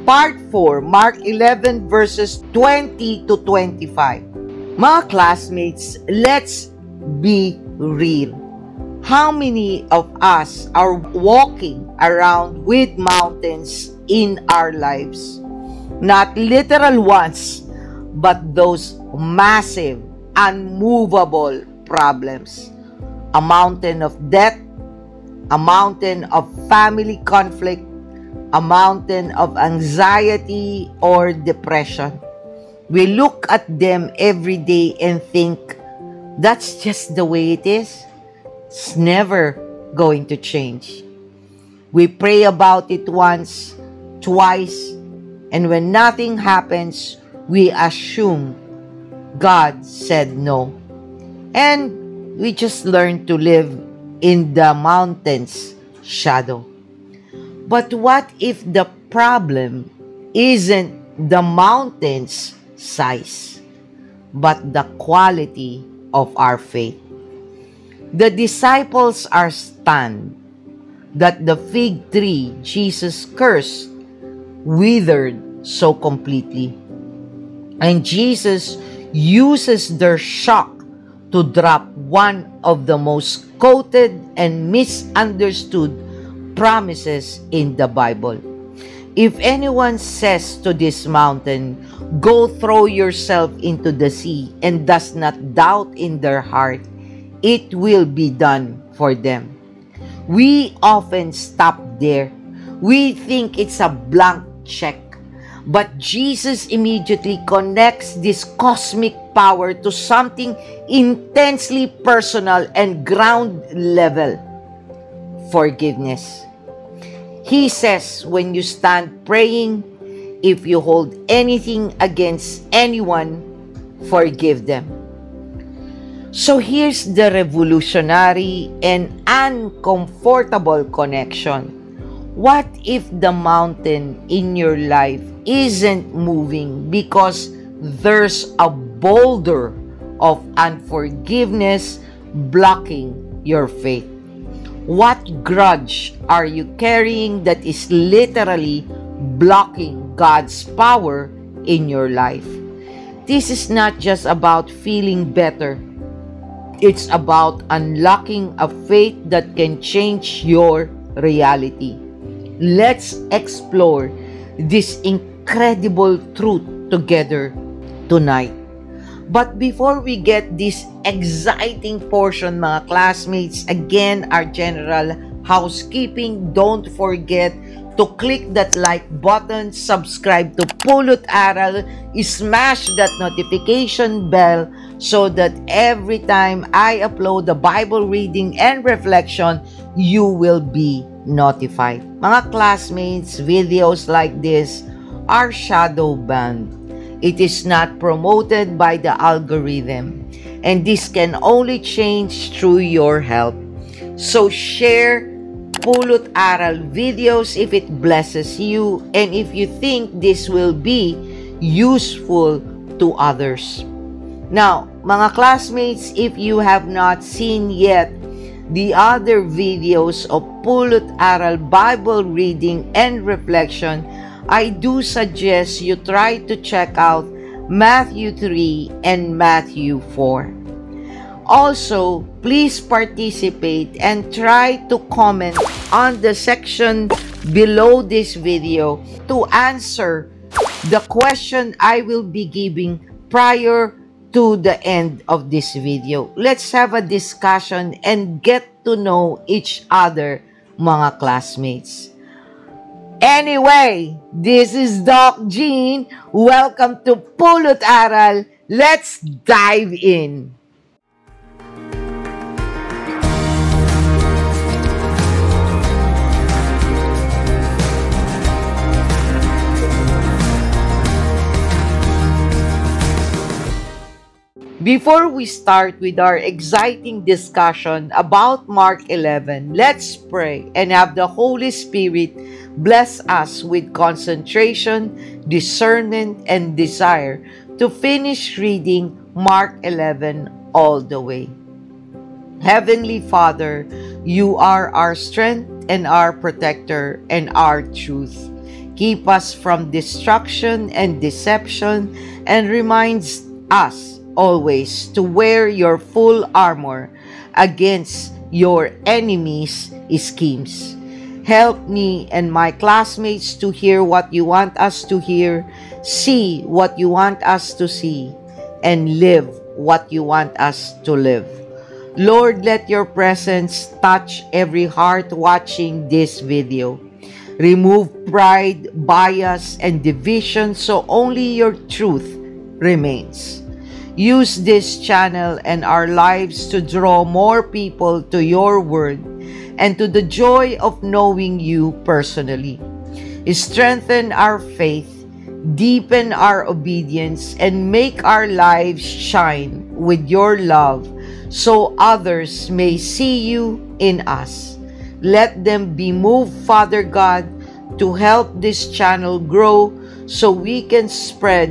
Part 4, Mark 11 verses 20 to 25. Mga classmates, let's be real. How many of us are walking around with mountains in our lives? Not literal ones, but those massive, unmovable problems. A mountain of debt, a mountain of family conflict, a mountain of anxiety or depression. We look at them every day and think, that's just the way it is. It's never going to change. We pray about it once, twice, and when nothing happens, we assume God said no. And we just learn to live in the mountain's shadow. But what if the problem isn't the mountain's size, but the quality of our faith? The disciples are stunned that the fig tree Jesus cursed withered so completely. And Jesus uses their shock to drop one of the most quoted and misunderstood promises in the Bible. If anyone says to this mountain, "Go throw yourself into the sea," and does not doubt in their heart, it will be done for them. We often stop there. We think it's a blank check. But Jesus immediately connects this cosmic power to something intensely personal and ground level: forgiveness. He says, when you stand praying, if you hold anything against anyone, forgive them. So here's the revolutionary and uncomfortable connection. What if the mountain in your life isn't moving because there's a boulder of unforgiveness blocking your faith? What grudge are you carrying that is literally blocking God's power in your life? This is not just about feeling better. It's about unlocking a faith that can change your reality. Let's explore this incredible truth together tonight. But before we get this exciting portion, mga classmates, again, our general housekeeping, don't forget to click that like button, subscribe to Pulot Aral, smash that notification bell so that every time I upload the Bible reading and reflection, you will be notified. Mga classmates, videos like this are shadow banned. It is not promoted by the algorithm, and this can only change through your help. So share Pulot Aral videos if it blesses you and if you think this will be useful to others. Now, mga classmates, if you have not seen yet the other videos of Pulot Aral Bible reading and reflection, I do suggest you try to check out Matthew 3 and Matthew 4. Also, please participate and try to comment on the section below this video to answer the question I will be giving prior to the end of this video. Let's have a discussion and get to know each other, mga classmates. Anyway, this is Doc Jean. Welcome to Pulot Aral. Let's dive in. Before we start with our exciting discussion about Mark 11, let's pray and have the Holy Spirit bless us with concentration, discernment, and desire to finish reading Mark 11 all the way. Heavenly Father, you are our strength and our protector and our truth. Keep us from destruction and deception, and reminds us always to wear your full armor against your enemies' schemes. Help me and my classmates to hear what you want us to hear, see what you want us to see, and live what you want us to live. Lord, let your presence touch every heart watching this video. Remove pride, bias, and division so only your truth remains. Use this channel and our lives to draw more people to your word and to the joy of knowing you personally. Strengthen our faith, deepen our obedience, and make our lives shine with your love so others may see you in us. Let them be moved, Father God, to help this channel grow so we can spread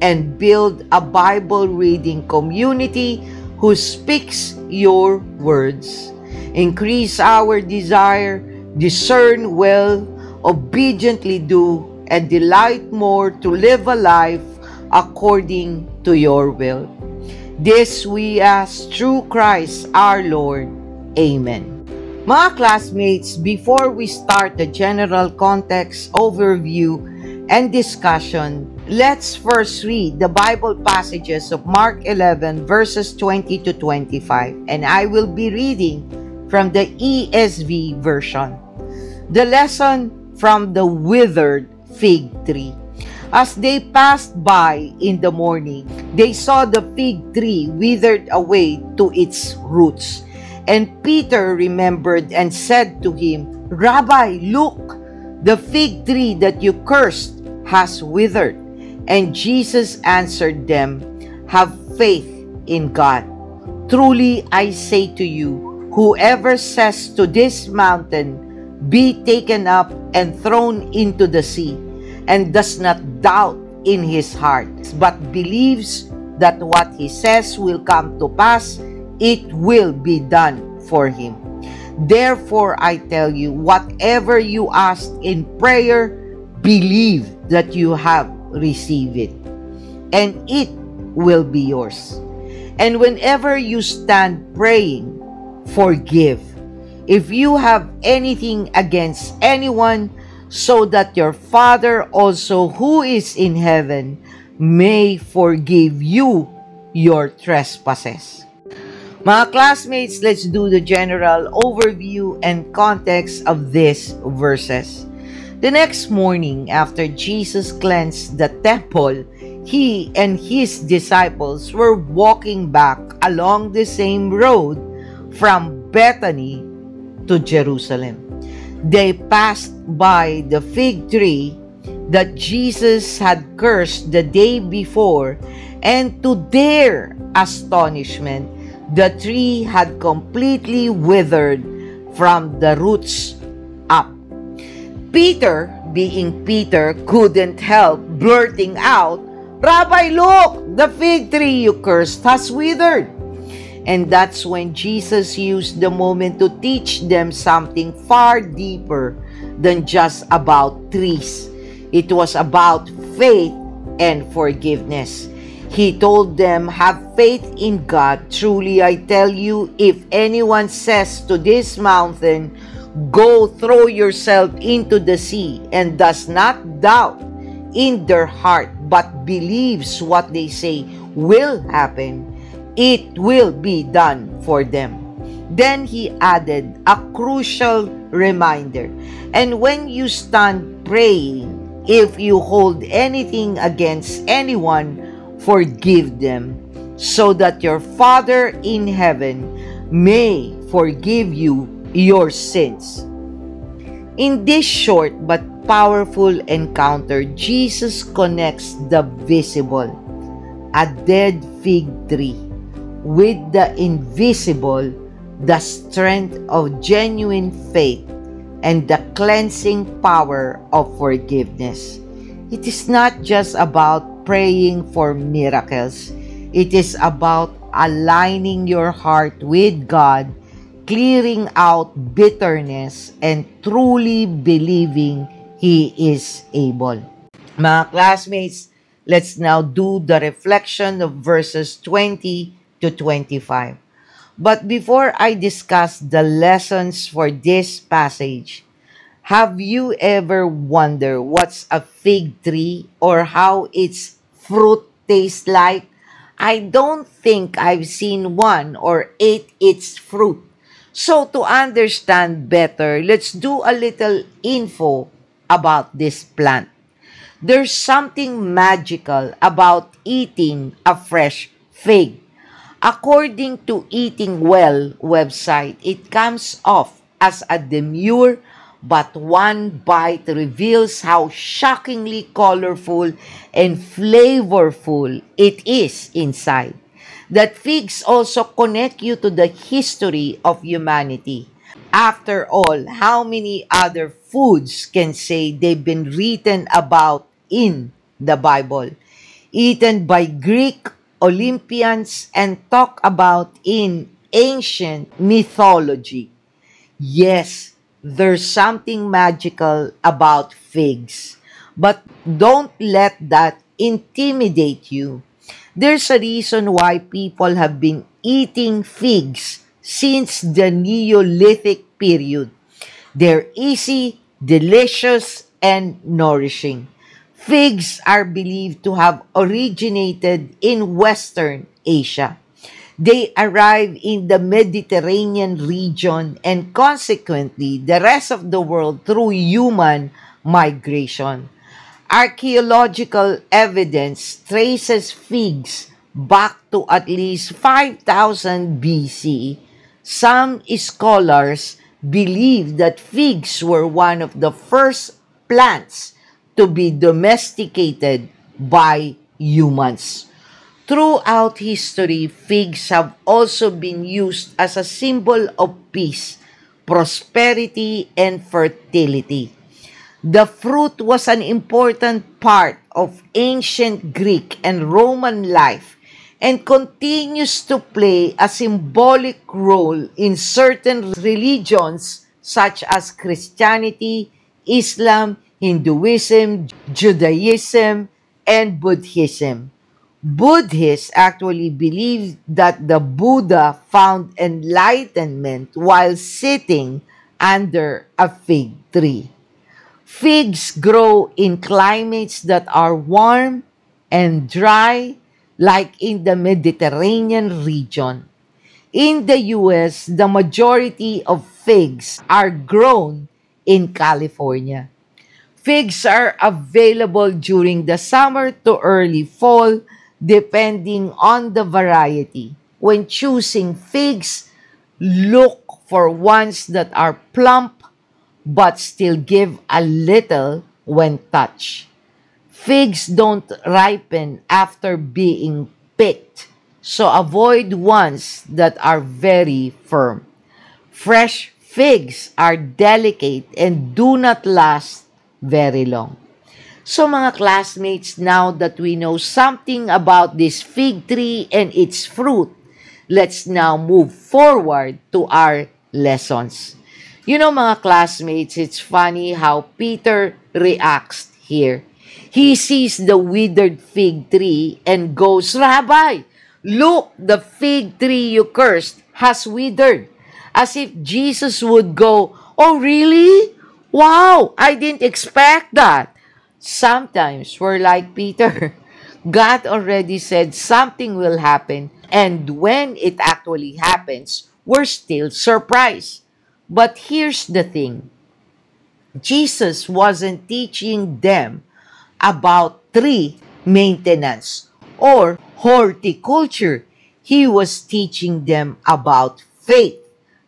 and build a Bible reading community who speaks your words. Increase our desire, discern well, obediently do, and delight more to live a life according to your will. This we ask through Christ our Lord. Amen. Mga classmates, before we start the general context overview and discussion, let's first read the Bible passages of Mark 11 verses 20 to 25, and I will be reading from the ESV version. The lesson from the withered fig tree. As they passed by in the morning, they saw the fig tree withered away to its roots. And Peter remembered and said to him, Rabbi, look, the fig tree that you cursed has withered. And Jesus answered them, have faith in God. Truly I say to you, whoever says to this mountain, be taken up and thrown into the sea, and does not doubt in his heart, but believes that what he says will come to pass, it will be done for him. Therefore, I tell you, whatever you ask in prayer, believe that you have received it, and it will be yours. And whenever you stand praying, forgive if you have anything against anyone, so that your Father also who is in heaven may forgive you your trespasses. Mga classmates, let's do the general overview and context of these verses. The next morning, after Jesus cleansed the temple, he and his disciples were walking back along the same road from Bethany to Jerusalem. They passed by the fig tree that Jesus had cursed the day before, and to their astonishment, the tree had completely withered from the roots up. Peter, being Peter, couldn't help blurting out, Rabbi, look, the fig tree you cursed has withered. And that's when Jesus used the moment to teach them something far deeper than just about trees. It was about faith and forgiveness. He told them, have faith in God. Truly, I tell you, if anyone says to this mountain, go throw yourself into the sea, and does not doubt in their heart, but believes what they say will happen, it will be done for them. Then he added a crucial reminder. And when you stand praying, if you hold anything against anyone, forgive them, so that your Father in heaven may forgive you your sins. In this short but powerful encounter, Jesus connects the visible, a dead fig tree, with the invisible, the strength of genuine faith and the cleansing power of forgiveness. It is not just about praying for miracles. It is about aligning your heart with God, clearing out bitterness, and truly believing He is able. Mga classmates, let's now do the reflection of verses 20 to 25. But before I discuss the lessons for this passage, have you ever wondered what's a fig tree or how its fruit tastes like? I don't think I've seen one or ate its fruit. So to understand better, let's do a little info about this plant. There's something magical about eating a fresh fig. According to Eating Well website, it comes off as a demure, but one bite reveals how shockingly colorful and flavorful it is inside. That figs also connect you to the history of humanity. After all, how many other foods can say they've been written about in the Bible, eaten by Greek Olympians and talked about in ancient mythology? Yes, there's something magical about figs. But don't let that intimidate you. There's a reason why people have been eating figs since the Neolithic period. They're easy, delicious, and nourishing. Figs are believed to have originated in Western Asia. They arrive in the Mediterranean region and consequently the rest of the world through human migration. Archaeological evidence traces figs back to at least 5000 BC. Some scholars believe that figs were one of the first plants to be domesticated by humans. Throughout history, figs have also been used as a symbol of peace, prosperity, and fertility. The fruit was an important part of ancient Greek and Roman life and continues to play a symbolic role in certain religions such as Christianity, Islam, Hinduism, Judaism, and Buddhism. Buddhists actually believe that the Buddha found enlightenment while sitting under a fig tree. Figs grow in climates that are warm and dry, like in the Mediterranean region. In the US, the majority of figs are grown in California. Figs are available during the summer to early fall, depending on the variety. When choosing figs, look for ones that are plump but still give a little when touched. Figs don't ripen after being picked, so avoid ones that are very firm. Fresh figs are delicate and do not last very long. So mga classmates, now that we know something about this fig tree and its fruit, let's now move forward to our lessons. You know mga classmates, it's funny how Peter reacts here. He sees the withered fig tree and goes, "Rabbi, look, the fig tree you cursed has withered." As if Jesus would go, "Oh really? Wow, I didn't expect that." Sometimes we're like Peter. God already said something will happen, and when it actually happens, we're still surprised. But here's the thing. Jesus wasn't teaching them about tree maintenance or horticulture. He was teaching them about faith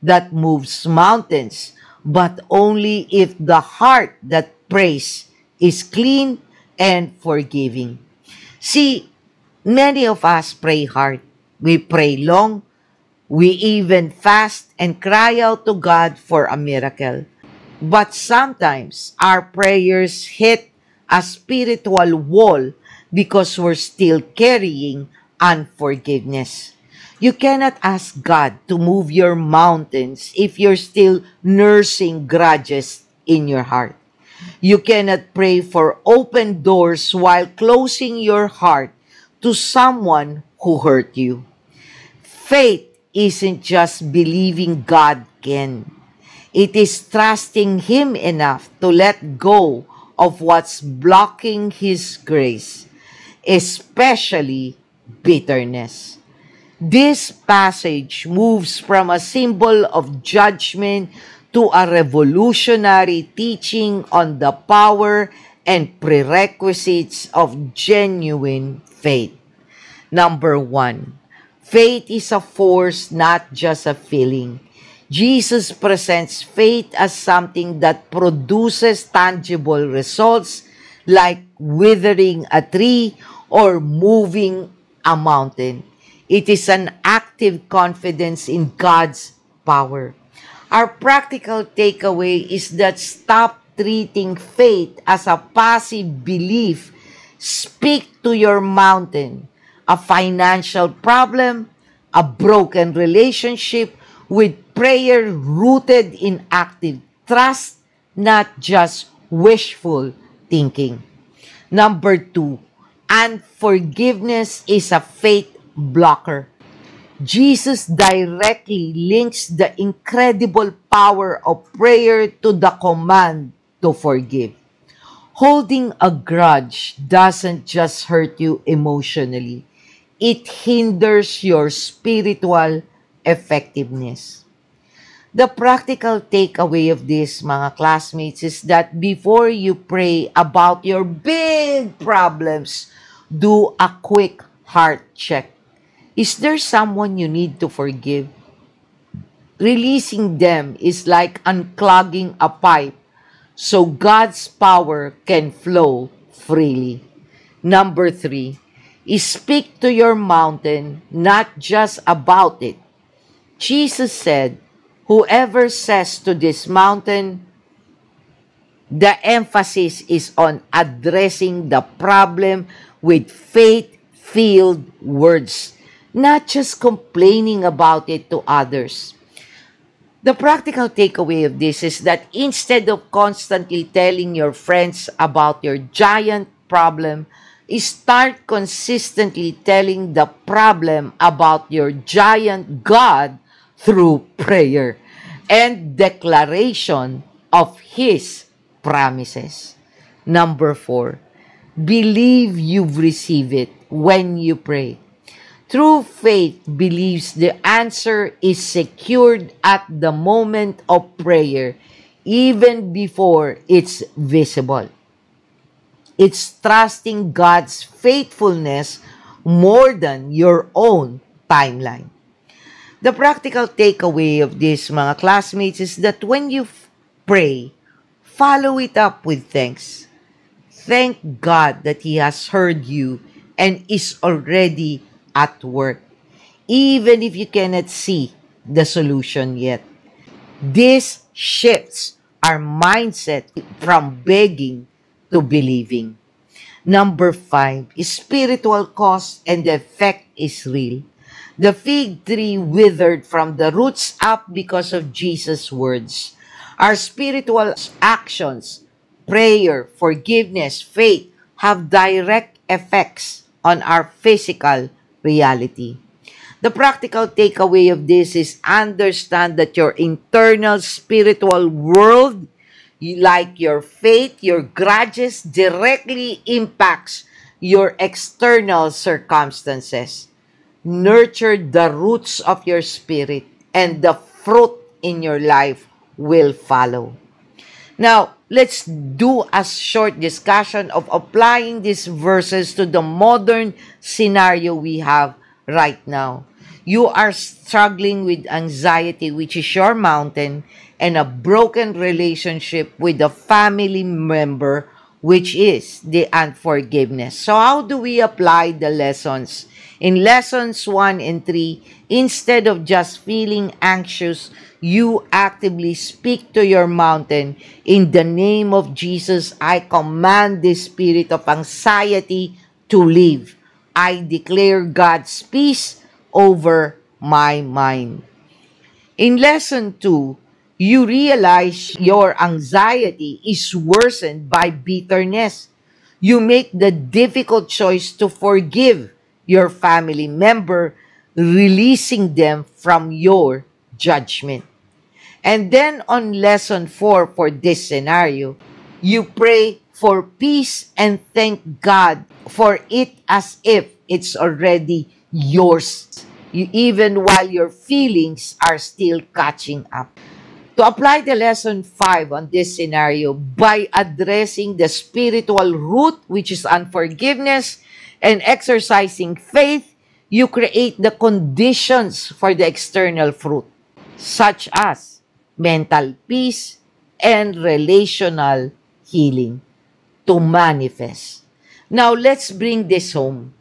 that moves mountains, but only if the heart that prays is clean and forgiving. See, many of us pray hard. We pray long. We even fast and cry out to God for a miracle. But sometimes our prayers hit a spiritual wall because we're still carrying unforgiveness. You cannot ask God to move your mountains if you're still nursing grudges in your heart. You cannot pray for open doors while closing your heart to someone who hurt you. Faith isn't just believing God can. It is trusting Him enough to let go of what's blocking His grace, especially bitterness. This passage moves from a symbol of judgment to a revolutionary teaching on the power and prerequisites of genuine faith. Number one, faith is a force, not just a feeling. Jesus presents faith as something that produces tangible results like withering a tree or moving a mountain. It is an active confidence in God's power. Our practical takeaway is that stop treating faith as a passive belief. Speak to your mountain, a financial problem, a broken relationship, with prayer rooted in active trust, not just wishful thinking. Number two, unforgiveness is a faith blocker. Jesus directly links the incredible power of prayer to the command to forgive. Holding a grudge doesn't just hurt you emotionally, it hinders your spiritual effectiveness. The practical takeaway of this, mga classmates, is that before you pray about your big problems, do a quick heart check. Is there someone you need to forgive? Releasing them is like unclogging a pipe so God's power can flow freely. Number three, speak to your mountain, not just about it. Jesus said, whoever says to this mountain, the emphasis is on addressing the problem with faith-filled words, not just complaining about it to others. The practical takeaway of this is that instead of constantly telling your friends about your giant problem, start consistently telling the problem about your giant God through prayer and declaration of His promises. Number four, believe you've received it when you pray. True faith believes the answer is secured at the moment of prayer, even before it's visible. It's trusting God's faithfulness more than your own timeline. The practical takeaway of this, mga classmates, is that when you pray, follow it up with thanks. Thank God that He has heard you and is already at work, even if you cannot see the solution yet. This shifts our mindset from begging to believing. Number five, spiritual cause and the effect is real. The fig tree withered from the roots up because of Jesus' words. Our spiritual actions, prayer, forgiveness, faith, have direct effects on our physical reality. The practical takeaway of this is understand that your internal spiritual world, like your faith, your grudges, directly impacts your external circumstances. Nurture the roots of your spirit, and the fruit in your life will follow. Now, let's do a short discussion of applying these verses to the modern scenario we have right now. You are struggling with anxiety, which is your mountain, and a broken relationship with a family member, which is the unforgiveness. So how do we apply the lessons? In lessons 1 and 3, instead of just feeling anxious, you actively speak to your mountain. In the name of Jesus, I command this spirit of anxiety to leave. I declare God's peace over my mind. In lesson 2, You realize your anxiety is worsened by bitterness. You make the difficult choice to forgive your family member, releasing them from your judgment. And then on lesson 4 for this scenario, you pray for peace and thank God for it as if it's already yours, even while your feelings are still catching up. To apply the lesson 5 on this scenario by addressing the spiritual root, which is unforgiveness, and exercising faith, you create the conditions for the external fruit, such as mental peace and relational healing to manifest. Now, let's bring this home.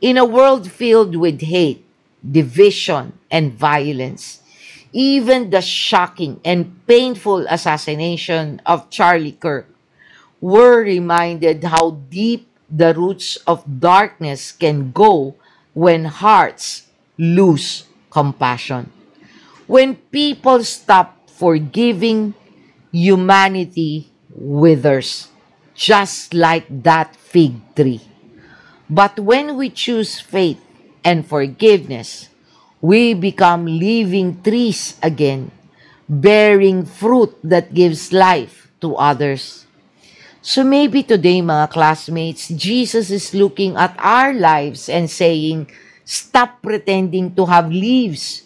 In a world filled with hate, division, and violence, even the shocking and painful assassination of Charlie Kirk, we're reminded how deep the roots of darkness can go when hearts lose compassion. When people stop forgiving, humanity withers, just like that fig tree. But when we choose faith and forgiveness, we become living trees again, bearing fruit that gives life to others. So maybe today, mga classmates, Jesus is looking at our lives and saying, stop pretending to have leaves,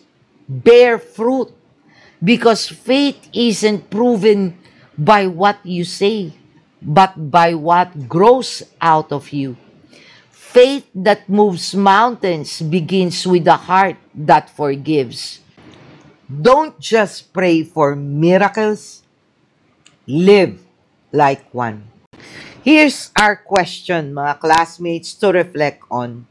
bear fruit, because faith isn't proven by what you say, but by what grows out of you. Faith that moves mountains begins with a heart that forgives. Don't just pray for miracles, live like one. Here's our question, mga classmates, to reflect on.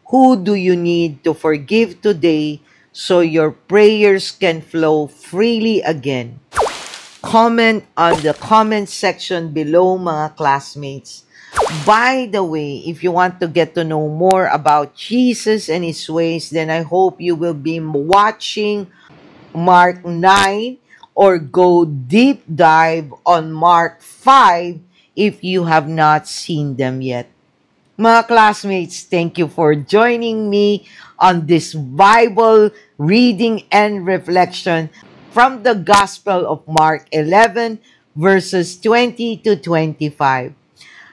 Who do you need to forgive today so your prayers can flow freely again? Comment on the comment section below, mga classmates. By the way, if you want to get to know more about Jesus and His ways, then I hope you will be watching Mark 9 or go deep dive on Mark 5 if you have not seen them yet. Mga classmates, thank you for joining me on this Bible reading and reflection from the Gospel of Mark 11, verses 20 to 25.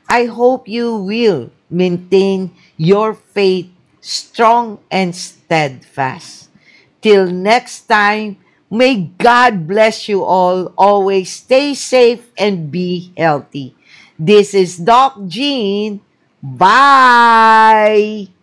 I hope you will maintain your faith strong and steadfast. Till next time, may God bless you all. Always stay safe and be healthy. This is Doc Jean. Bye!